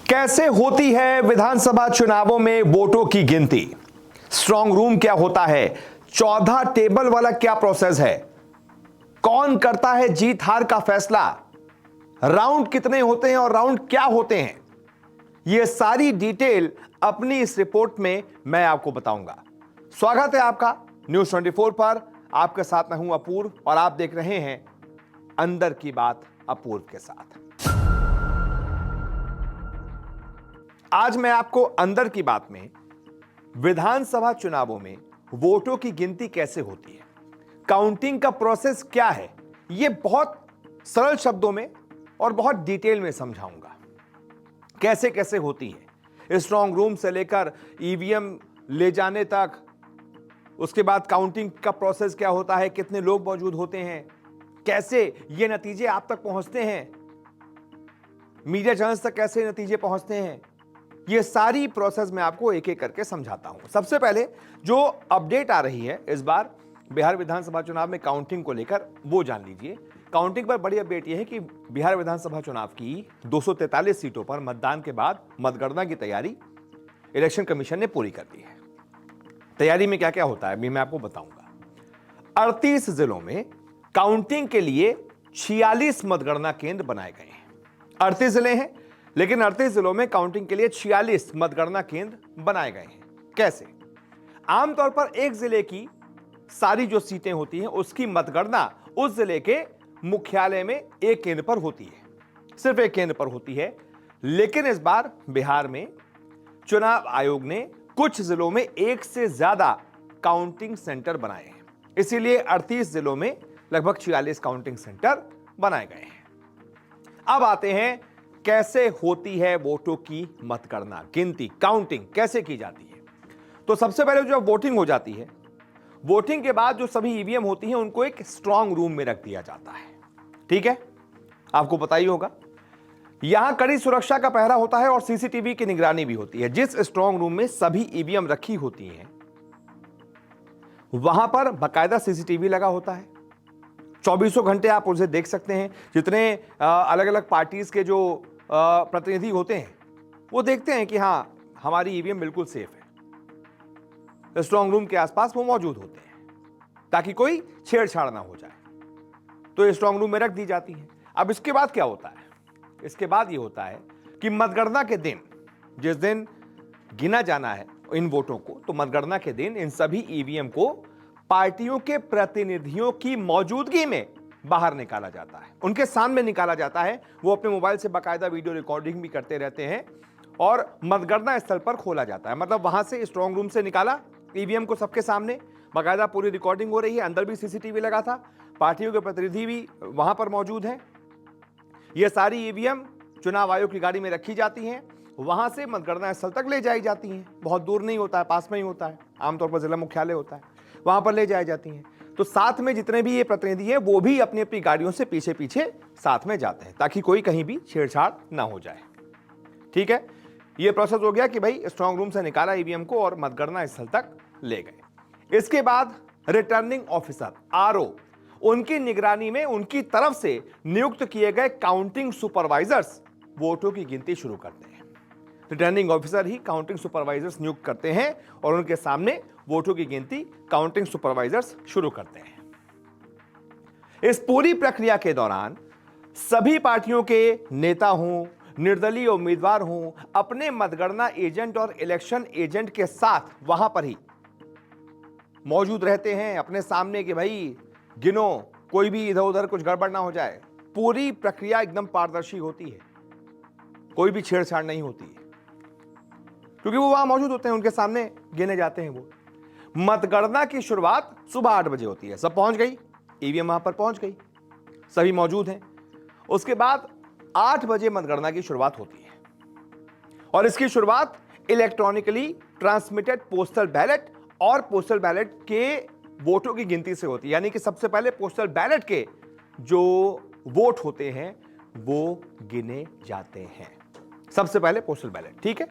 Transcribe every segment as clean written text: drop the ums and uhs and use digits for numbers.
कैसे होती है विधानसभा चुनावों में वोटों की गिनती? स्ट्रांग रूम क्या होता है? 14 टेबल वाला क्या प्रोसेस है? कौन करता है जीत हार का फैसला? राउंड कितने होते हैं और राउंड क्या होते हैं? यह सारी डिटेल अपनी इस रिपोर्ट में मैं आपको बताऊंगा। स्वागत है आपका न्यूज 24 पर। आपके साथ मैं हूं अपूर्व और आप देख रहे हैं अंदर की बात अपूर्व के साथ। आज मैं आपको अंदर की बात में विधानसभा चुनावों में वोटों की गिनती कैसे होती है, काउंटिंग का प्रोसेस क्या है, यह बहुत सरल शब्दों में और बहुत डिटेल में समझाऊंगा। कैसे कैसे होती है, स्ट्रांग रूम से लेकर ईवीएम ले जाने तक, उसके बाद काउंटिंग का प्रोसेस क्या होता है, कितने लोग मौजूद होते हैं, कैसे ये नतीजे आप तक पहुंचते हैं, मीडिया चैनल्स तक कैसे नतीजे पहुंचते हैं, ये सारी प्रोसेस मैं आपको एक एक करके समझाता हूं। सबसे पहले जो अपडेट आ रही है इस बार बिहार विधानसभा चुनाव में काउंटिंग को लेकर, वो जान लीजिए। काउंटिंग पर बड़ी अपडेट यह है कि बिहार विधानसभा चुनाव की 243 सीटों पर मतदान के बाद मतगणना की तैयारी इलेक्शन कमीशन ने पूरी कर दी है। तैयारी में क्या क्या होता है मैं आपको बताऊंगा। 38 जिलों में काउंटिंग के लिए 46 मतगणना केंद्र बनाए गए हैं। 38 जिले हैं, लेकिन 38 जिलों में काउंटिंग के लिए 46 मतगणना केंद्र बनाए गए हैं। कैसे? आमतौर पर एक जिले की सारी जो सीटें होती हैं उसकी मतगणना उस जिले के मुख्यालय में एक केंद्र पर होती है, सिर्फ एक केंद्र पर होती है। लेकिन इस बार बिहार में चुनाव आयोग ने कुछ जिलों में एक से ज्यादा काउंटिंग सेंटर बनाए हैं, इसीलिए 38 जिलों में लगभग 46 काउंटिंग सेंटर बनाए गए हैं। अब आते हैं कैसे होती है वोटों की मतगणना, गिनती, काउंटिंग कैसे की जाती है। तो सबसे पहले जो वोटिंग हो जाती है, वोटिंग के बाद जो सभी ईवीएम होती हैं उनको एक स्ट्रांग रूम में रख दिया जाता है। ठीक है, आपको पता ही होगा यहां कड़ी सुरक्षा का पहरा होता है और सीसीटीवी की निगरानी भी होती है। जिस स्ट्रांग रूम में सभी ईवीएम रखी होती हैं वहां पर बाकायदा सीसीटीवी लगा होता है। 24 घंटे आप उसे देख सकते हैं। जितने अलग अलग पार्टीज के जो प्रतिनिधि होते हैं वो देखते हैं कि हां हमारी ईवीएम बिल्कुल सेफ है। स्ट्रांग रूम के आसपास वो मौजूद होते हैं ताकि कोई छेड़छाड़ ना हो जाए, तो स्ट्रांग रूम में रख दी जाती है। अब इसके बाद क्या होता है? इसके बाद ये होता है कि मतगणना के दिन, जिस दिन गिना जाना है इन वोटों को, तो मतगणना के दिन इन सभी ईवीएम को पार्टियों के प्रतिनिधियों की मौजूदगी में बाहर निकाला जाता है, उनके सामने निकाला जाता है। वो अपने मोबाइल से बाकायदा वीडियो रिकॉर्डिंग भी करते रहते हैं और मतगणना स्थल पर खोला जाता है। मतलब वहां से स्ट्रांग रूम से निकाला ईवीएम को, सबके सामने बाकायदा पूरी रिकॉर्डिंग हो रही है। अंदर भी सीसीटीवी लगा था, पार्टियों के प्रतिनिधि भी वहां पर मौजूद हैं। ये सारी ईवीएम चुनाव आयोग की गाड़ी में रखी जाती हैं, वहां से मतगणना स्थल तक ले जाई जाती हैं। बहुत दूर नहीं होता है, पास में ही होता है, आमतौर पर जिला मुख्यालय होता है, वहां पर ले जाई जाती हैं। तो साथ में जितने भी ये प्रतिनिधि हैं वो भी अपनी अपनी गाड़ियों से पीछे पीछे साथ में जाते हैं ताकि कोई कहीं भी छेड़छाड़ ना हो जाए। ठीक है, ये प्रोसेस हो गया कि भाई स्ट्रांग रूम से निकाला ईवीएम को और मतगणना स्थल तक ले गए। इसके बाद रिटर्निंग ऑफिसर आरओ, उनकी निगरानी में उनकी तरफ से नियुक्त किए गए काउंटिंग सुपरवाइजर्स वोटों की गिनती शुरू करते हैं। रिटर्निंग ऑफिसर ही काउंटिंग सुपरवाइजर्स नियुक्त करते हैं और उनके सामने वोटों की गिनती काउंटिंग सुपरवाइजर्स शुरू करते हैं। इस पूरी प्रक्रिया के दौरान सभी पार्टियों के नेता हों, निर्दलीय उम्मीदवार हों, अपने मतगणना एजेंट और इलेक्शन एजेंट के साथ वहां पर ही मौजूद रहते हैं अपने सामने कि भाई गिनो, कोई भी इधर उधर कुछ गड़बड़ ना हो जाए। पूरी प्रक्रिया एकदम पारदर्शी होती है, कोई भी छेड़छाड़ नहीं होती है, क्योंकि वो वहां मौजूद होते हैं, उनके सामने गिने जाते हैं वो। मतगणना की शुरुआत सुबह 8 बजे होती है। सब पहुंच गई, ईवीएम वहां पर पहुंच गई, सभी मौजूद हैं। उसके बाद 8 बजे मतगणना की शुरुआत होती है और इसकी शुरुआत इलेक्ट्रॉनिकली ट्रांसमिटेड पोस्टल बैलेट और पोस्टल बैलेट के वोटों की गिनती से होती है। यानी कि सबसे पहले पोस्टल बैलेट के जो वोट होते हैं वो गिने जाते हैं, सबसे पहले पोस्टल बैलेट। ठीक है,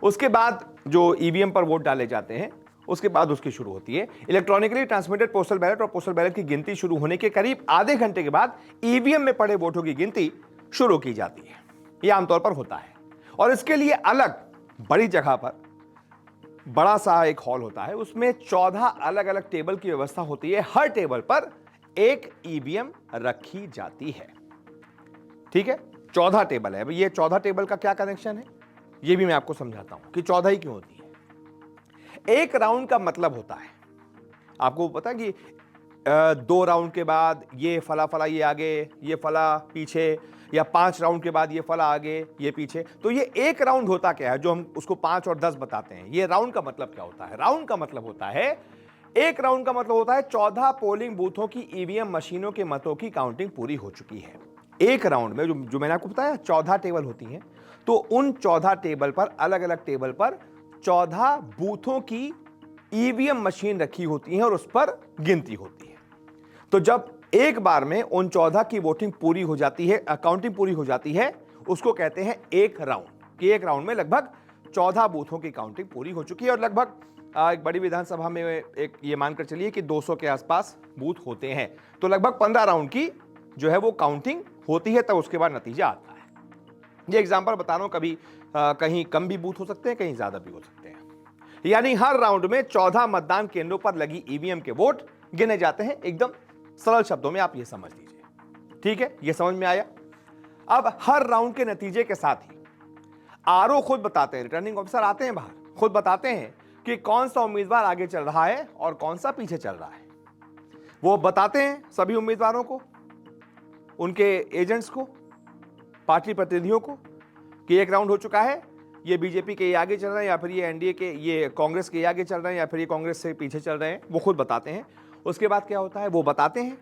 उसके बाद जो ईवीएम पर वोट डाले जाते हैं उसके बाद उसकी शुरू होती है इलेक्ट्रॉनिकली ट्रांसमिटेड पोस्टल बैलेट। और पोस्टल बैलेट की गिनती शुरू होने के करीब आधे घंटे के बाद ईवीएम में पड़े वोटों की गिनती शुरू की जाती है। यह आमतौर पर होता है। और इसके लिए अलग बड़ी जगह पर बड़ा सा एक हॉल होता है, उसमें 14 अलग अलग टेबल की व्यवस्था होती है। हर टेबल पर एक ईवीएम रखी जाती है। ठीक है, 14 टेबल है। अब ये 14 टेबल का क्या कनेक्शन है, ये भी मैं आपको समझाता हूं कि 14 ही क्यों होती है। एक राउंड का मतलब होता है, आपको पता है कि 2 राउंड के बाद ये फला फला ये आगे, ये फला पीछे, या 5 राउंड के बाद ये फला आगे ये पीछे। तो ये एक राउंड होता क्या है, जो हम उसको 5 और 10 बताते हैं। ये राउंड का मतलब क्या होता है, राउंड का मतलब होता है, एक राउंड का मतलब होता है 14 पोलिंग बूथों की ईवीएम मशीनों के मतों की काउंटिंग पूरी हो चुकी है। एक राउंड में जो मैंने आपको बताया 14 टेबल होती हैं, तो उन 14 टेबल पर, अलग अलग टेबल पर 14 बूथों की ईवीएम मशीन रखी होती है और उस पर गिनती होती है। तो जब एक बार में उन 14 की वोटिंग पूरी हो जाती है, काउंटिंग पूरी हो जाती है, उसको कहते हैं एक राउंड। कि एक राउंड में लगभग 14 बूथों की काउंटिंग पूरी हो चुकी है और लगभग एक बड़ी विधानसभा में एक ये मानकर चलिए कि 200 के आसपास बूथ होते हैं, तो लगभग 15 राउंड की जो है वो काउंटिंग होती है, तब उसके बाद नतीजा आता है। ये एग्जांपल बता रहा हूं, कभी कहीं कम भी बूथ हो सकते हैं, कहीं ज्यादा भी हो सकते हैं। यानी हर राउंड में 14 मतदान केंद्रों पर लगी ईवीएम के वोट गिने जाते हैं। एकदम सरल शब्दों में आप ये समझ लीजिए। ठीक है, ये समझ में आया। अब हर राउंड के नतीजे के साथ ही आरओ खुद बताते हैं, रिटर्निंग ऑफिसर आते हैं बाहर, खुद बताते हैं कि कौन सा उम्मीदवार आगे चल रहा है और कौन सा पीछे चल रहा है। वो बताते हैं सभी उम्मीदवारों को, उनके एजेंट्स को, पार्टी प्रतिनिधियों को कि एक राउंड हो चुका है, ये बीजेपी के ये आगे चल रहे हैं, या फिर ये एनडीए के, ये कांग्रेस के आगे चल रहे हैं, या फिर ये कांग्रेस से पीछे चल रहे हैं। वो खुद बताते हैं। उसके बाद क्या होता है, वो बताते हैं,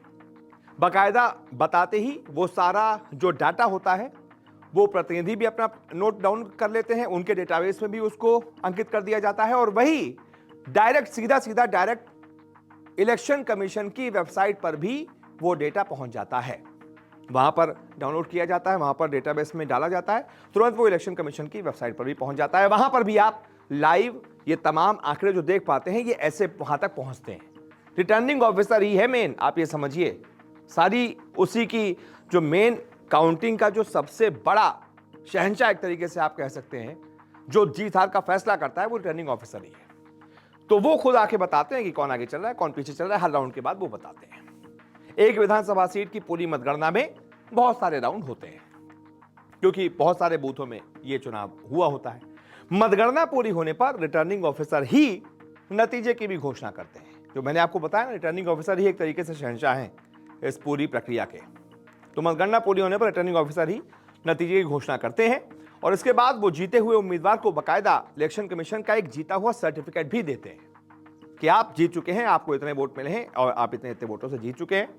बाकायदा बताते ही वो सारा जो डाटा होता है वो प्रतिनिधि भी अपना नोट डाउन कर लेते हैं, उनके डेटाबेस में भी उसको अंकित कर दिया जाता है और वही डायरेक्ट सीधा डायरेक्ट इलेक्शन कमीशन की वेबसाइट पर भी वो डेटा पहुंच जाता है। वहां पर डाउनलोड किया जाता है, वहां पर डेटाबेस में डाला जाता है, तुरंत वो इलेक्शन कमीशन की वेबसाइट पर भी पहुंच जाता है। वहां पर भी आप लाइव ये तमाम आंकड़े जो देख पाते हैं, ये ऐसे वहां तक पहुंचते हैं। रिटर्निंग ऑफिसर ही है मेन, आप ये समझिए, सारी उसी की जो मेन काउंटिंग का जो सबसे बड़ा शहंशाह एक तरीके से आप कह सकते हैं, जो जीत हार का फैसला करता है, वो रिटर्निंग ऑफिसर ही है। तो वो खुद आके बताते हैं कि कौन आगे चल रहा है, कौन पीछे चल रहा है। हर राउंड के बाद वो बताते हैं। एक विधानसभा सीट की पूरी मतगणना में बहुत सारे राउंड होते हैं, क्योंकि बहुत सारे बूथों में ये चुनाव हुआ होता है। मतगणना पूरी होने पर रिटर्निंग ऑफिसर ही नतीजे की भी घोषणा करते हैं। जो मैंने आपको बताया ना, रिटर्निंग ऑफिसर ही एक तरीके से शहंशाह हैं इस पूरी प्रक्रिया के। तो मतगणना पूरी होने पर रिटर्निंग ऑफिसर ही नतीजे की घोषणा करते हैं और इसके बाद वो जीते हुए उम्मीदवार को बकायदा इलेक्शन कमीशन का एक जीता हुआ सर्टिफिकेट भी देते हैं कि आप जीत चुके हैं, आपको इतने वोट मिले हैं और आप इतने इतने वोटों से जीत चुके हैं।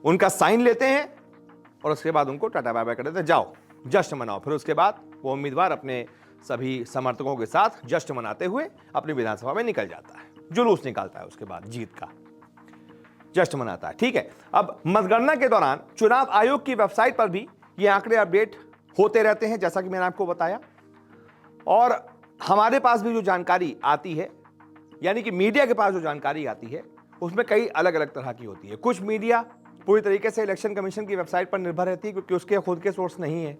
उनका साइन लेते हैं और उसके बाद उनको टाटा बाय बाय कर देते हैं, जाओ जश्न मनाओ। फिर उसके बाद वो उम्मीदवार अपने सभी समर्थकों के साथ जश्न मनाते हुए अपनी विधानसभा में निकल जाता है, जुलूस निकालता है, उसके बाद जीत का जश्न मनाता है। ठीक है, अब मतगणना के दौरान चुनाव आयोग की वेबसाइट पर भी ये आंकड़े अपडेट होते रहते हैं, जैसा कि मैंने आपको बताया, और हमारे पास भी जो जानकारी आती है, यानी कि मीडिया के पास जो जानकारी आती है, उसमें कई अलग अलग तरह की होती है। कुछ मीडिया पूरी तरीके से इलेक्शन कमीशन की वेबसाइट पर निर्भर रहती है, क्योंकि उसके खुद के सोर्स नहीं है।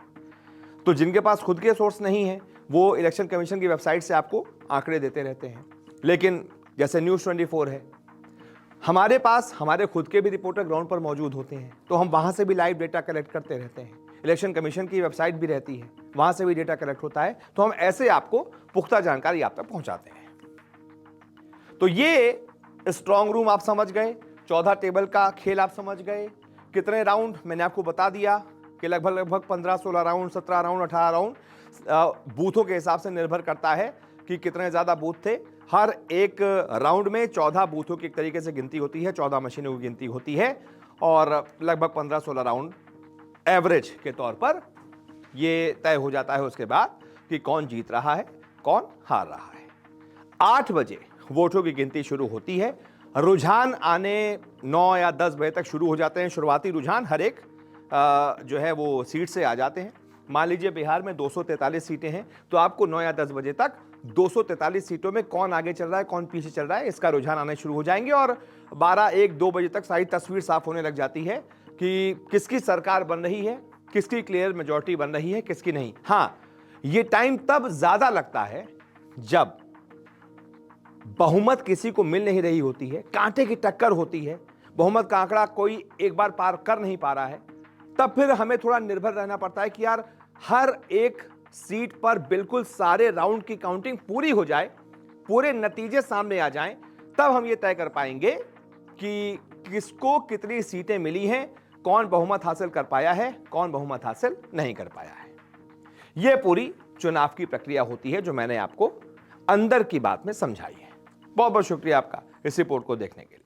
तो जिनके पास खुद के सोर्स नहीं है, वो इलेक्शन कमीशन की वेबसाइट से आपको आंकड़े देते रहते हैं। लेकिन जैसे न्यूज़ 24 है, हमारे पास हमारे खुद के भी रिपोर्टर ग्राउंड पर मौजूद होते हैं, तो हम वहां से भी लाइव डेटा कलेक्ट करते रहते हैं। इलेक्शन कमीशन की वेबसाइट भी रहती है, वहां से भी डेटा कलेक्ट होता है, तो हम ऐसे आपको पुख्ता जानकारी आप तक पहुंचाते हैं। तो ये स्ट्रांग रूम आप समझ गए, 14 टेबल का खेल आप समझ गए। कितने राउंड मैंने आपको बता दिया कि लगभग 15-16 राउंड, 17 राउंड, 18 राउंड, बूथों के हिसाब से निर्भर करता है कि कितने ज्यादा बूथ थे। हर एक राउंड में 14 बूथों की एक तरीके से गिनती होती है, 14 मशीनों की गिनती होती है और लगभग 15-16 राउंड एवरेज के तौर पर यह तय हो जाता है उसके बाद कि कौन जीत रहा है, कौन हार रहा है। 8 बजे वोटों की गिनती शुरू होती है। रुझान आने 9 या 10 बजे तक शुरू हो जाते हैं। शुरुआती रुझान हर एक जो है वो सीट से आ जाते हैं। मान लीजिए बिहार में 243 सीटें हैं, तो आपको 9 या 10 बजे तक 243 सीटों में कौन आगे चल रहा है, कौन पीछे चल रहा है, इसका रुझान आने शुरू हो जाएंगे और 12, 1, 2 बजे तक सारी तस्वीर साफ होने लग जाती है कि किसकी सरकार बन रही है, किसकी क्लियर मेजॉरिटी बन रही है, किसकी नहीं। हाँ, यह टाइम तब ज्यादा लगता है जब बहुमत किसी को मिल नहीं रही होती है, कांटे की टक्कर होती है, बहुमत का आंकड़ा कोई एक बार पार कर नहीं पा रहा है। तब फिर हमें थोड़ा निर्भर रहना पड़ता है कि यार हर एक सीट पर बिल्कुल सारे राउंड की काउंटिंग पूरी हो जाए, पूरे नतीजे सामने आ जाएं, तब हम ये तय कर पाएंगे कि किसको कितनी सीटें मिली हैं, कौन बहुमत हासिल कर पाया है, कौन बहुमत हासिल नहीं कर पाया है। यह पूरी चुनाव की प्रक्रिया होती है जो मैंने आपको अंदर की बात में समझाई है। बहुत बहुत शुक्रिया आपका इस रिपोर्ट को देखने के लिए।